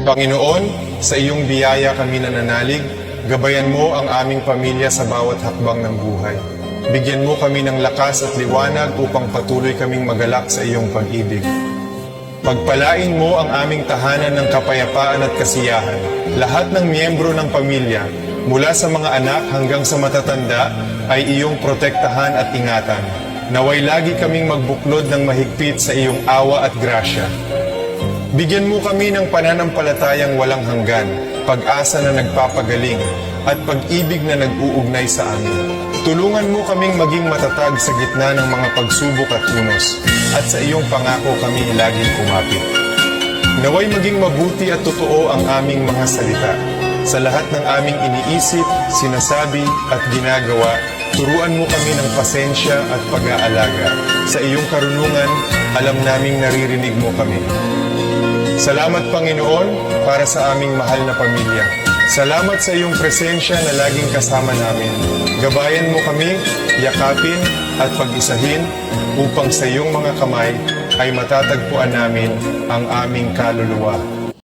Panginoon, sa iyong biyaya kami nananalig, gabayan mo ang aming pamilya sa bawat hakbang ng buhay. Bigyan mo kami ng lakas at liwanag upang patuloy kaming magalak sa iyong pag-ibig. Pagpalain mo ang aming tahanan ng kapayapaan at kasiyahan. Lahat ng miyembro ng pamilya, mula sa mga anak hanggang sa matatanda, ay iyong protektahan at ingatan. Naway lagi kaming magbuklod ng mahigpit sa iyong awa at grasya. Bigyan mo kami ng pananampalatayang walang hanggan, pag-asa na nagpapagaling, at pag-ibig na nag-uugnay sa amin. Tulungan mo kaming maging matatag sa gitna ng mga pagsubok at unos, at sa iyong pangako kami laging kumapit. Naway maging mabuti at totoo ang aming mga salita. Sa lahat ng aming iniisip, sinasabi at ginagawa, turuan mo kami ng pasensya at pag-aalaga. Sa iyong karunungan, alam naming naririnig mo kami. Salamat Panginoon para sa aming mahal na pamilya. Salamat sa iyong presensya na laging kasama namin. Gabayan mo kami, yakapin at pag-isahin upang sa iyong mga kamay ay matatagpuan namin ang aming kaluluwa.